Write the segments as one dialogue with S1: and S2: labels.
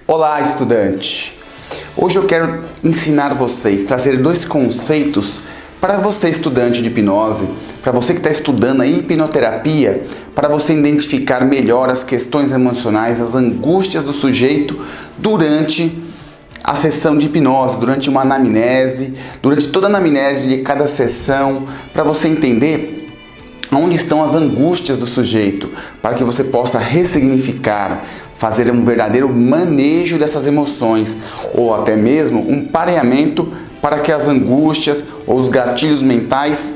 S1: Olá, estudante! Hoje eu quero ensinar vocês, trazer dois conceitos para você, estudante de hipnose, para você que está estudando a hipnoterapia, para você identificar melhor as questões emocionais, as angústias do sujeito durante a sessão de hipnose, durante uma anamnese, durante toda a anamnese de cada sessão, para você entender onde estão as angústias do sujeito, para que você possa ressignificar, fazer um verdadeiro manejo dessas emoções, ou até mesmo um pareamento para que as angústias ou os gatilhos mentais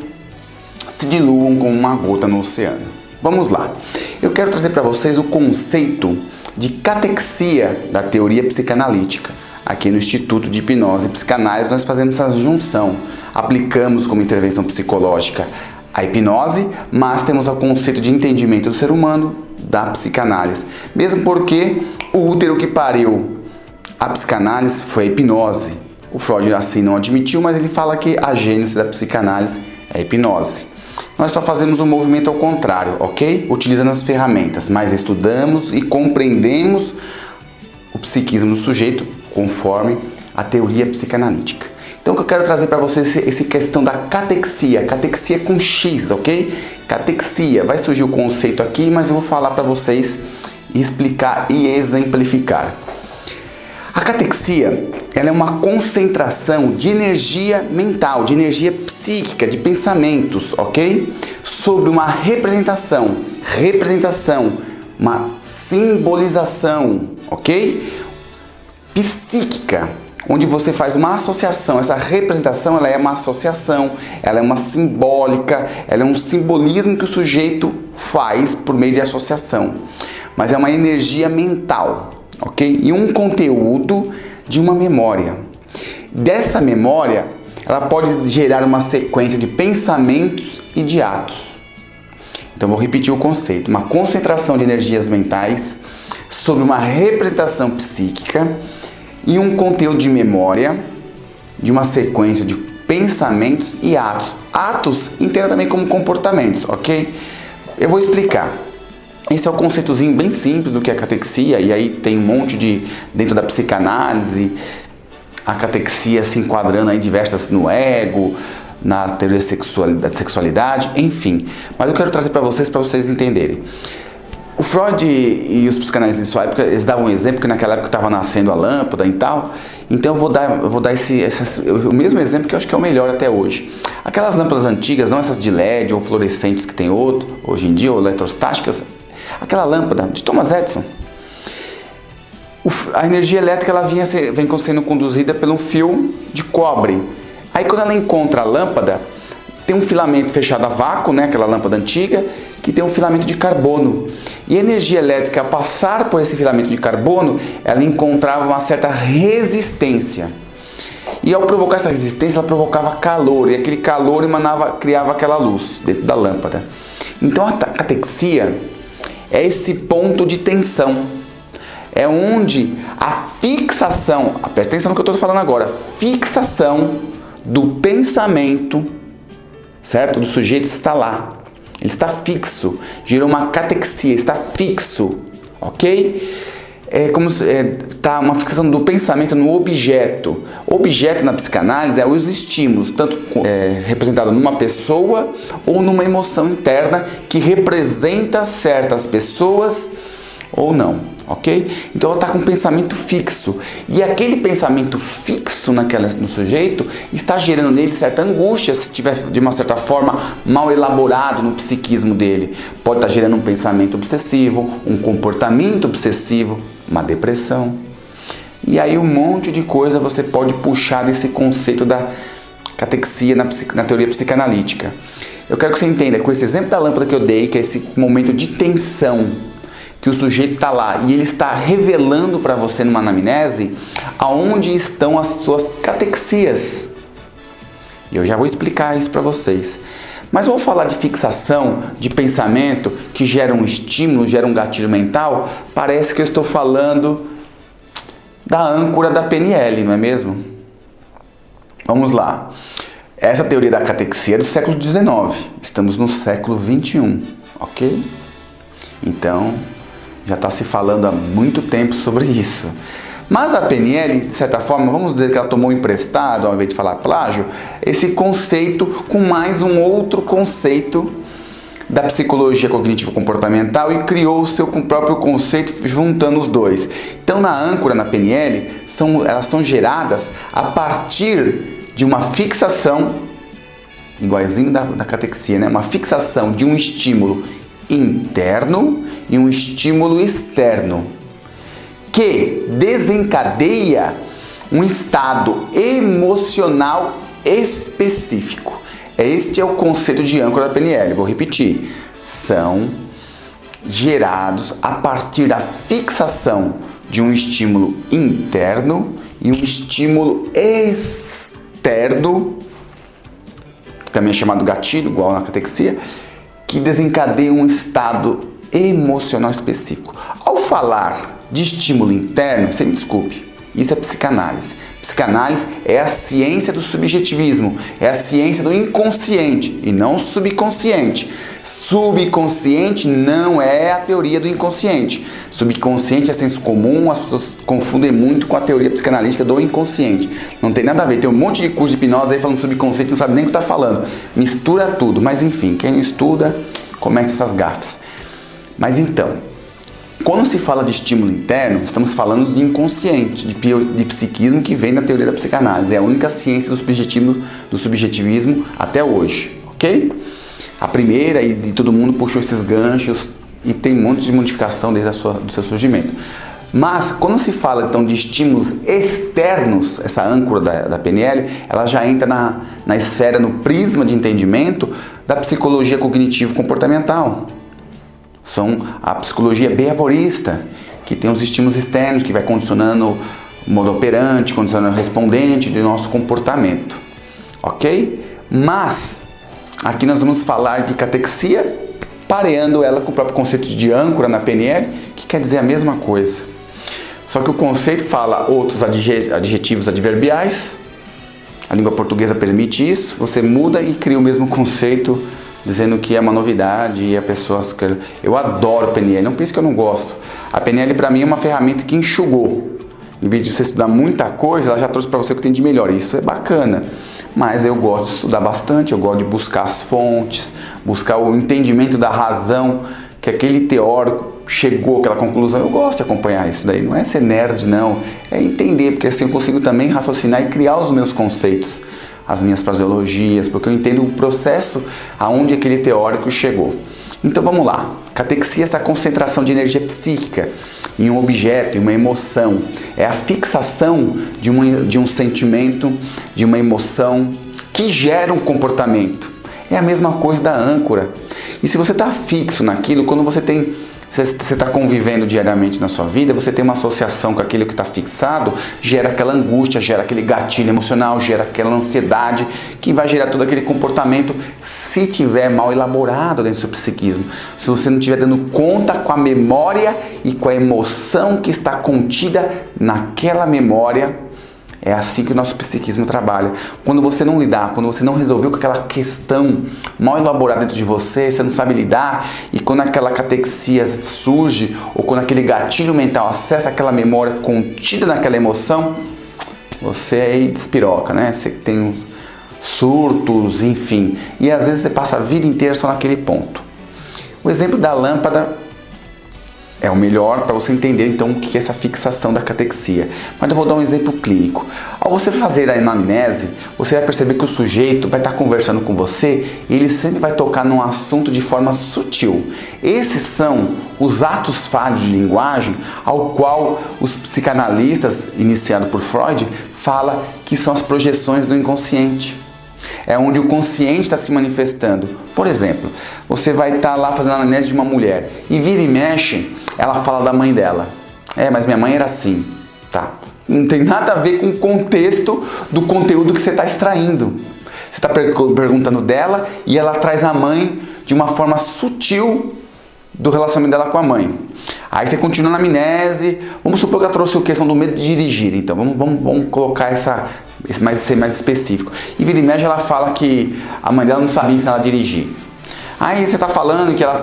S1: se diluam como uma gota no oceano. Vamos lá. Eu quero trazer para vocês o conceito de catexia da teoria psicanalítica. Aqui no Instituto de Hipnose e Psicanálise nós fazemos essa junção, aplicamos como intervenção psicológica a hipnose, mas temos o conceito de entendimento do ser humano da psicanálise. Mesmo porque o útero que pariu a psicanálise foi a hipnose. O Freud assim não admitiu, mas ele fala que a gênese da psicanálise é a hipnose. Nós só fazemos um movimento ao contrário, ok? Utilizando as ferramentas, mas estudamos e compreendemos o psiquismo do sujeito conforme a teoria psicanalítica. Então o que eu quero trazer para vocês é essa questão da catexia com X, ok? Catexia, vai surgir o conceito aqui, mas eu vou falar para vocês explicar e exemplificar. A catexia, ela é uma concentração de energia mental, de energia psíquica, de pensamentos, ok? Sobre uma representação, uma simbolização, ok? Psíquica, onde você faz uma associação. Essa representação, ela é uma associação, ela é uma simbólica, ela é um simbolismo que o sujeito faz por meio de associação. Mas é uma energia mental, ok? E um conteúdo de uma memória. Dessa memória, ela pode gerar uma sequência de pensamentos e de atos. Então, vou repetir o conceito. Uma concentração de energias mentais sobre uma representação psíquica e um conteúdo de memória, de uma sequência de pensamentos e atos. Atos entenda também como comportamentos, ok? Eu vou explicar. Esse é o conceitozinho bem simples do que é a catexia, e aí tem um monte de, dentro da psicanálise, a catexia se enquadrando aí diversas no ego, na teoria da sexualidade, enfim. Mas eu quero trazer para vocês entenderem. O Freud e os psicanalistas de sua época, eles davam um exemplo que naquela época estava nascendo a lâmpada e tal. Então eu vou dar o mesmo exemplo que eu acho que é o melhor até hoje. Aquelas lâmpadas antigas, não essas de LED ou fluorescentes que tem hoje em dia, ou eletrostáticas, aquela lâmpada de Thomas Edison. A energia elétrica ela vem sendo conduzida por um fio de cobre. Aí quando ela encontra a lâmpada, tem um filamento fechado a vácuo, né, aquela lâmpada antiga, que tem um filamento de carbono. E a energia elétrica, ao passar por esse filamento de carbono, ela encontrava uma certa resistência. E ao provocar essa resistência, ela provocava calor. E aquele calor criava aquela luz dentro da lâmpada. Então a catexia é esse ponto de tensão. É onde a fixação, presta atenção no que eu estou falando agora, fixação do pensamento, certo? Do sujeito está lá. Ele está fixo, gerou uma catexia, está fixo, ok? É como se tá uma fixação do pensamento no objeto. Objeto na psicanálise é os estímulos, tanto representado numa pessoa ou numa emoção interna que representa certas pessoas ou não, ok? Então ela está com um pensamento fixo. E aquele pensamento fixo no sujeito está gerando nele certa angústia, se estiver de uma certa forma mal elaborado no psiquismo dele. Pode estar gerando um pensamento obsessivo, um comportamento obsessivo, uma depressão. E aí um monte de coisa você pode puxar desse conceito da catexia na teoria psicanalítica. Eu quero que você entenda, com esse exemplo da lâmpada que eu dei, que é esse momento de tensão, que o sujeito está lá e ele está revelando para você numa anamnese aonde estão as suas catexias. E eu já vou explicar isso para vocês. Mas vou falar de fixação, de pensamento, que gera um estímulo, gera um gatilho mental. Parece que eu estou falando da âncora da PNL, não é mesmo? Vamos lá. Essa teoria da catexia é do século XIX. Estamos no século XXI, ok? Então, já está se falando há muito tempo sobre isso. Mas a PNL, de certa forma, vamos dizer que ela tomou emprestado, ao invés de falar plágio, esse conceito com mais um outro conceito da psicologia cognitivo-comportamental e criou o seu próprio conceito juntando os dois. Então, na âncora, na PNL, elas são geradas a partir de uma fixação, igualzinho da catexia, né? Uma fixação de um estímulo interno e um estímulo externo, que desencadeia um estado emocional específico. Este é o conceito de âncora da PNL. Vou repetir. São gerados a partir da fixação de um estímulo interno e um estímulo externo, que também é chamado gatilho, igual na catexia, que desencadeia um estado emocional específico. Ao falar de estímulo interno, você me desculpe, isso é psicanálise. Psicanálise é a ciência do subjetivismo, é a ciência do inconsciente e não subconsciente. Subconsciente não é a teoria do inconsciente. Subconsciente é senso comum, as pessoas confundem muito com a teoria psicanalítica do inconsciente. Não tem nada a ver, tem um monte de curso de hipnose aí falando subconsciente, não sabe nem o que está falando. Mistura tudo, mas enfim, quem não estuda, comete essas gafes. Mas então, quando se fala de estímulo interno, estamos falando de inconsciente, de psiquismo que vem da teoria da psicanálise. É a única ciência do subjetivismo até hoje, ok? A primeira, e todo mundo puxou esses ganchos e tem um monte de modificação desde do seu surgimento. Mas, quando se fala então de estímulos externos, essa âncora da PNL, ela já entra na esfera, no prisma de entendimento da psicologia cognitivo-comportamental. São a psicologia behaviorista, que tem os estímulos externos, que vai condicionando o modo operante, condicionando o respondente do nosso comportamento. Ok? Mas, aqui nós vamos falar de catexia, pareando ela com o próprio conceito de âncora na PNL, que quer dizer a mesma coisa. Só que o conceito fala outros adjetivos adverbiais, a língua portuguesa permite isso, você muda e cria o mesmo conceito, dizendo que é uma novidade e a pessoa... Eu adoro PNL, não pense que eu não gosto. A PNL para mim é uma ferramenta que enxugou. Em vez de você estudar muita coisa, ela já trouxe para você o que tem de melhor. Isso é bacana. Mas eu gosto de estudar bastante, eu gosto de buscar as fontes, buscar o entendimento da razão, que aquele teórico chegou àquela conclusão. Eu gosto de acompanhar isso daí. Não é ser nerd, não. É entender, porque assim eu consigo também raciocinar e criar os meus conceitos, as minhas fraseologias, porque eu entendo o processo aonde aquele teórico chegou. Então vamos lá. Catexia é essa concentração de energia psíquica em um objeto, em uma emoção. É a fixação de um sentimento, de uma emoção que gera um comportamento. É a mesma coisa da âncora. E se você está fixo naquilo, quando você está convivendo diariamente na sua vida, você tem uma associação com aquilo que está fixado, gera aquela angústia, gera aquele gatilho emocional, gera aquela ansiedade, que vai gerar todo aquele comportamento se tiver mal elaborado dentro do seu psiquismo. Se você não estiver dando conta com a memória e com a emoção que está contida naquela memória. É assim que o nosso psiquismo trabalha. Quando você não lidar, quando você não resolveu com aquela questão mal elaborada dentro de você, você não sabe lidar, e quando aquela catexia surge, ou quando aquele gatilho mental acessa aquela memória contida naquela emoção, você aí despiroca, né? Você tem surtos, enfim. E às vezes você passa a vida inteira só naquele ponto. O exemplo da lâmpada é o melhor para você entender então o que é essa fixação da catexia. Mas eu vou dar um exemplo clínico. Ao você fazer a anamnese, você vai perceber que o sujeito vai estar conversando com você e ele sempre vai tocar num assunto de forma sutil. Esses são os atos falhos de linguagem ao qual os psicanalistas, iniciado por Freud, fala que são as projeções do inconsciente. É onde o consciente está se manifestando. Por exemplo, você vai estar lá fazendo a anamnese de uma mulher e vira e mexe, ela fala da mãe dela. Mas minha mãe era assim. Tá. Não tem nada a ver com o contexto do conteúdo que você está extraindo. Você está perguntando dela e ela traz a mãe de uma forma sutil do relacionamento dela com a mãe. Aí você continua na anamnese, vamos supor que ela trouxe a questão do medo de dirigir. Então vamos colocar ser mais específico. E vira e mexe ela fala que a mãe dela não sabia ensinar ela a dirigir. Aí você tá falando que ela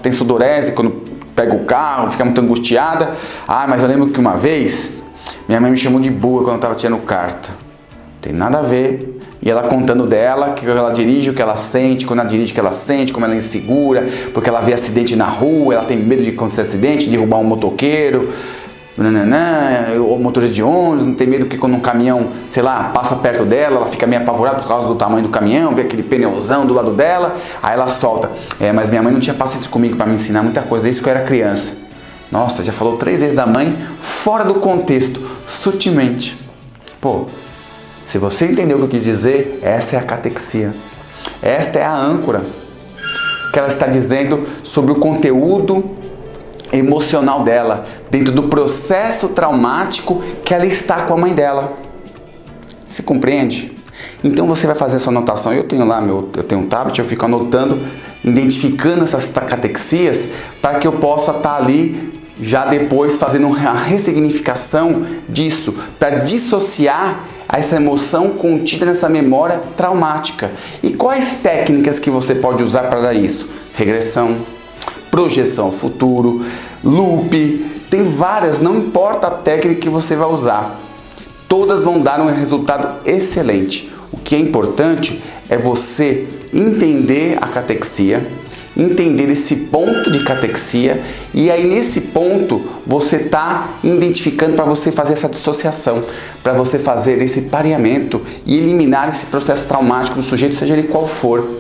S1: tem sudorese quando pega o carro, fica muito angustiada. Ah, mas eu lembro que uma vez minha mãe me chamou de burra quando eu tava tirando carta. Tem nada a ver. E ela contando dela, que ela dirige, o que ela sente, quando ela dirige o que ela sente, como ela é insegura, porque ela vê acidente na rua, ela tem medo de acontecer acidente, de derrubar um motoqueiro, ou motorista de ônibus, não tem medo que quando um caminhão, sei lá, passa perto dela, ela fica meio apavorada por causa do tamanho do caminhão, vê aquele pneuzão do lado dela, aí ela solta. Mas minha mãe não tinha paciência comigo para me ensinar muita coisa, desde que eu era criança. Nossa, já falou 3 vezes da mãe, fora do contexto, sutilmente. Pô, se você entendeu o que eu quis dizer, essa é a catexia. Esta é a âncora que ela está dizendo sobre o conteúdo emocional dela, dentro do processo traumático que ela está com a mãe dela. Você compreende? Então você vai fazer essa anotação. Eu tenho lá, eu tenho um tablet, eu fico anotando, identificando essas catexias, para que eu possa estar ali já depois fazendo uma ressignificação disso, para dissociar essa emoção contida nessa memória traumática. E quais técnicas que você pode usar para isso? Regressão, projeção ao futuro, loop, tem várias, não importa a técnica que você vai usar. Todas vão dar um resultado excelente. O que é importante é você entender a catexia, entender esse ponto de catexia, e aí nesse ponto você está identificando para você fazer essa dissociação, para você fazer esse pareamento e eliminar esse processo traumático do sujeito, seja ele qual for.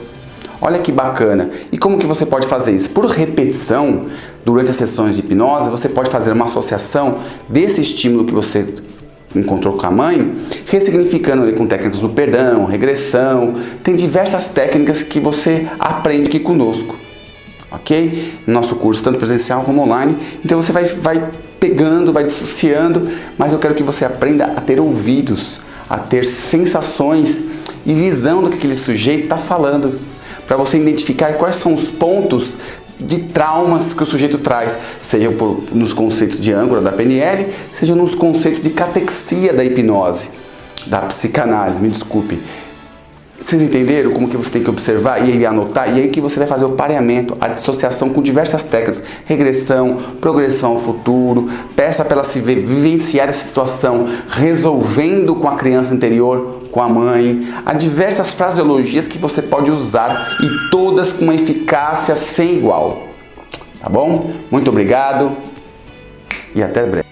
S1: Olha que bacana. E como que você pode fazer isso? Por repetição, durante as sessões de hipnose, você pode fazer uma associação desse estímulo que você encontrou com a mãe, ressignificando ali com técnicas do perdão, regressão. Tem diversas técnicas que você aprende aqui conosco, ok? No nosso curso, tanto presencial como online. Então você vai pegando, vai dissociando, mas eu quero que você aprenda a ter ouvidos, a ter sensações e visão do que aquele sujeito está falando, para você identificar quais são os pontos de traumas que o sujeito traz, seja nos conceitos de âncora da PNL, seja nos conceitos de catexia da hipnose, da psicanálise, me desculpe. Vocês entenderam como que você tem que observar e aí anotar? E aí que você vai fazer o pareamento, a dissociação com diversas técnicas, regressão, progressão ao futuro, peça para ela se vivenciar essa situação, resolvendo com a criança interior, com a mãe. Há diversas fraseologias que você pode usar e todas com uma eficácia sem igual. Tá bom? Muito obrigado e até breve.